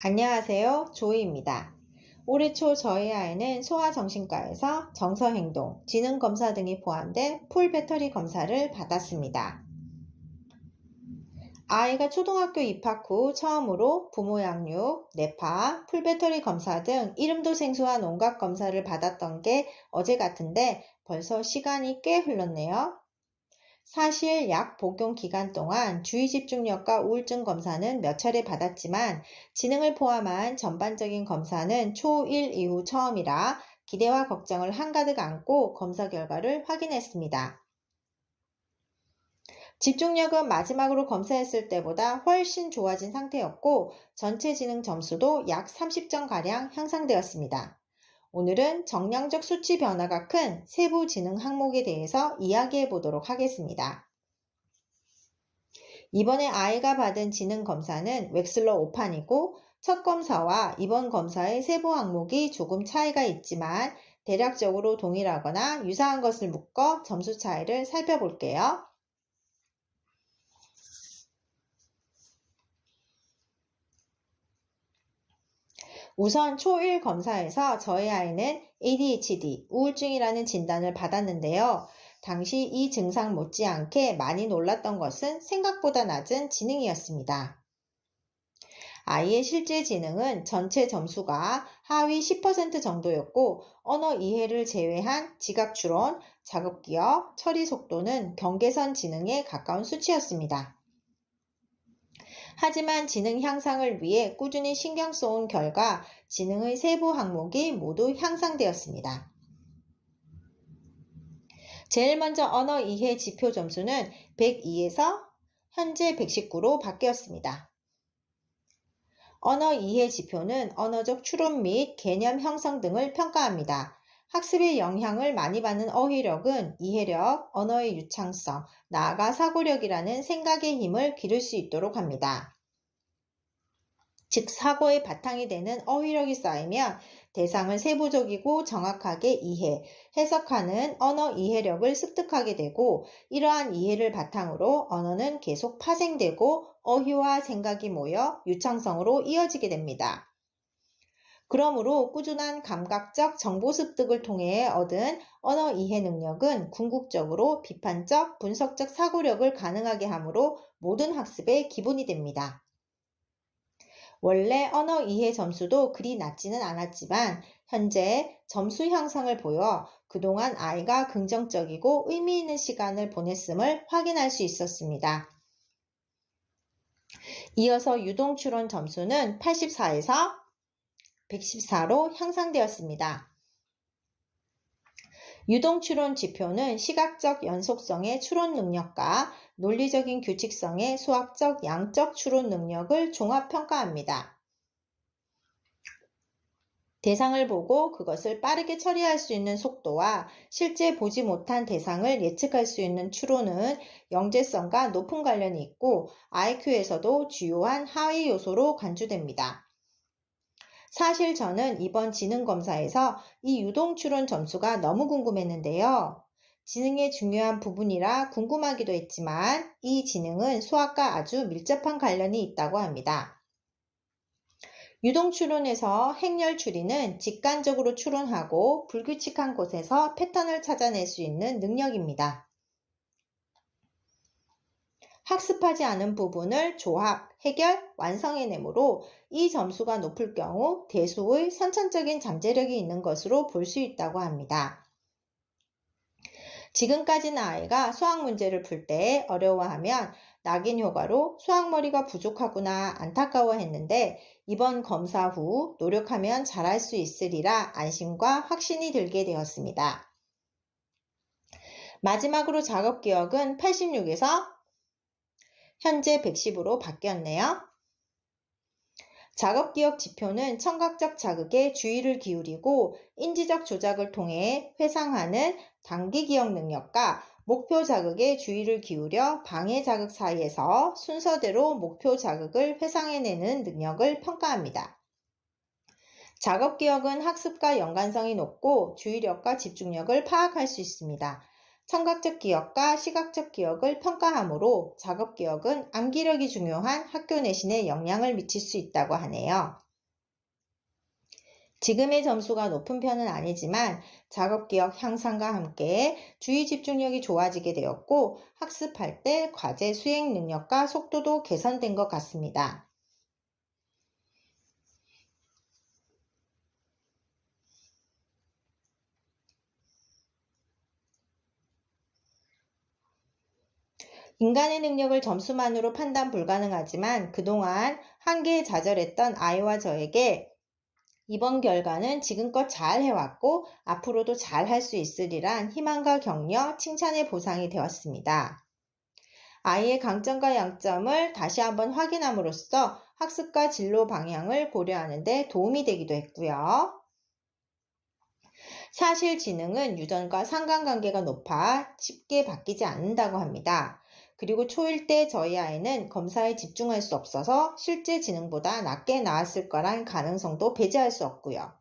안녕하세요. 조이입니다. 올해 초 저희 아이는 소아정신과에서 정서행동, 지능검사 등이 포함된 풀 배터리 검사를 받았습니다. 아이가 초등학교 입학 후 처음으로 부모 양육, 뇌파, 풀 배터리 검사 등 이름도 생소한 온갖 검사를 받았던 게 어제 같은데 벌써 시간이 꽤 흘렀네요. 사실 약 복용 기간 동안 주의 집중력과 우울증 검사는 몇 차례 받았지만 지능을 포함한 전반적인 검사는 초1 이후 처음이라 기대와 걱정을 한가득 안고 검사 결과를 확인했습니다. 집중력은 마지막으로 검사했을 때보다 훨씬 좋아진 상태였고 전체 지능 점수도 약 30점가량 향상되었습니다. 오늘은 정량적 수치 변화가 큰 세부 지능 항목에 대해서 이야기해 보도록 하겠습니다. 이번에 아이가 받은 지능 검사는 웩슬러 5판이고 첫 검사와 이번 검사의 세부 항목이 조금 차이가 있지만 대략적으로 동일하거나 유사한 것을 묶어 점수 차이를 살펴볼게요. 우선 초1 검사에서 저희 아이는 ADHD, 우울증이라는 진단을 받았는데요. 당시 이 증상 못지않게 많이 놀랐던 것은 생각보다 낮은 지능이었습니다. 아이의 실제 지능은 전체 점수가 하위 10% 정도였고 언어 이해를 제외한 지각 추론, 작업 기억, 처리 속도는 경계선 지능에 가까운 수치였습니다. 하지만 지능 향상을 위해 꾸준히 신경 써온 결과 지능의 세부 항목이 모두 향상되었습니다. 제일 먼저 언어 이해 지표 점수는 102에서 현재 119로 바뀌었습니다. 언어 이해 지표는 언어적 추론 및 개념 형성 등을 평가합니다. 학습에 영향을 많이 받는 어휘력은 이해력, 언어의 유창성, 나아가 사고력이라는 생각의 힘을 기를 수 있도록 합니다. 즉 사고의 바탕이 되는 어휘력이 쌓이면 대상을 세부적이고 정확하게 이해, 해석하는 언어 이해력을 습득하게 되고 이러한 이해를 바탕으로 언어는 계속 파생되고 어휘와 생각이 모여 유창성으로 이어지게 됩니다. 그러므로 꾸준한 감각적 정보 습득을 통해 얻은 언어 이해 능력은 궁극적으로 비판적, 분석적 사고력을 가능하게 하므로 모든 학습의 기본이 됩니다. 원래 언어 이해 점수도 그리 낮지는 않았지만 현재 점수 향상을 보여 그동안 아이가 긍정적이고 의미 있는 시간을 보냈음을 확인할 수 있었습니다. 이어서 유동추론 점수는 84에서 114로 향상되었습니다. 유동추론 지표는 시각적 연속성의 추론 능력과 논리적인 규칙성의 수학적 양적 추론 능력을 종합 평가합니다. 대상을 보고 그것을 빠르게 처리할 수 있는 속도와 실제 보지 못한 대상을 예측할 수 있는 추론은 영재성과 높은 관련이 있고 IQ에서도 주요한 하위 요소로 간주됩니다. 사실 저는 이번 지능검사에서 이 유동추론 점수가 너무 궁금했는데요. 지능의 중요한 부분이라 궁금하기도 했지만 이 지능은 수학과 아주 밀접한 관련이 있다고 합니다. 유동추론에서 행렬 추리는 직관적으로 추론하고 불규칙한 곳에서 패턴을 찾아낼 수 있는 능력입니다. 학습하지 않은 부분을 조합, 해결, 완성해내므로 이 점수가 높을 경우 대수의 선천적인 잠재력이 있는 것으로 볼 수 있다고 합니다. 지금까지는 아이가 수학 문제를 풀 때 어려워하면 낙인 효과로 수학머리가 부족하구나 안타까워했는데 이번 검사 후 노력하면 잘할 수 있으리라 안심과 확신이 들게 되었습니다. 마지막으로 작업기억은 86에서 현재 110으로 바뀌었네요. 작업기억 지표는 청각적 자극에 주의를 기울이고 인지적 조작을 통해 회상하는 단기 기억 능력과 목표 자극에 주의를 기울여 방해 자극 사이에서 순서대로 목표 자극을 회상해내는 능력을 평가합니다. 작업기억은 학습과 연관성이 높고 주의력과 집중력을 파악할 수 있습니다. 청각적 기억과 시각적 기억을 평가하므로 작업기억은 암기력이 중요한 학교 내신에 영향을 미칠 수 있다고 하네요. 지금의 점수가 높은 편은 아니지만 작업 기억 향상과 함께 주의 집중력이 좋아지게 되었고 학습할 때 과제 수행 능력과 속도도 개선된 것 같습니다. 인간의 능력을 점수만으로 판단 불가능하지만 그동안 한계에 좌절했던 아이와 저에게 이번 결과는 지금껏 잘 해왔고 앞으로도 잘 할 수 있으리란 희망과 격려, 칭찬의 보상이 되었습니다. 아이의 강점과 양점을 다시 한번 확인함으로써 학습과 진로 방향을 고려하는 데 도움이 되기도 했고요. 사실 지능은 유전과 상관관계가 높아 쉽게 바뀌지 않는다고 합니다. 그리고 초1 때 저희 아이는 검사에 집중할 수 없어서 실제 지능보다 낮게 나왔을 거란 가능성도 배제할 수 없고요.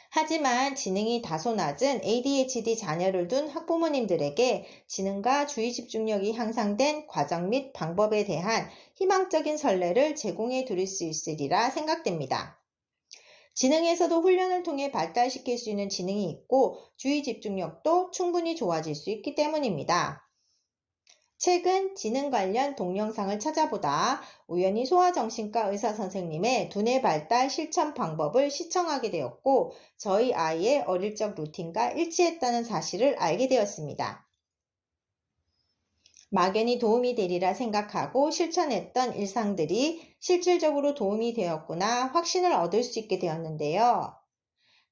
하지만 지능이 다소 낮은 ADHD 자녀를 둔 학부모님들에게 지능과 주의 집중력이 향상된 과정 및 방법에 대한 희망적인 선례를 제공해 드릴 수 있으리라 생각됩니다. 지능에서도 훈련을 통해 발달시킬 수 있는 지능이 있고 주의 집중력도 충분히 좋아질 수 있기 때문입니다. 최근 지능 관련 동영상을 찾아보다 우연히 소아정신과 의사선생님의 두뇌 발달 실천 방법을 시청하게 되었고 저희 아이의 어릴 적 루틴과 일치했다는 사실을 알게 되었습니다. 막연히 도움이 되리라 생각하고 실천했던 일상들이 실질적으로 도움이 되었구나 확신을 얻을 수 있게 되었는데요.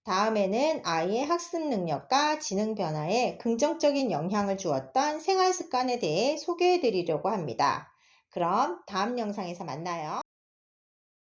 다음에는 아이의 학습 능력과 지능 변화에 긍정적인 영향을 주었던 생활 습관에 대해 소개해 드리려고 합니다. 그럼 다음 영상에서 만나요.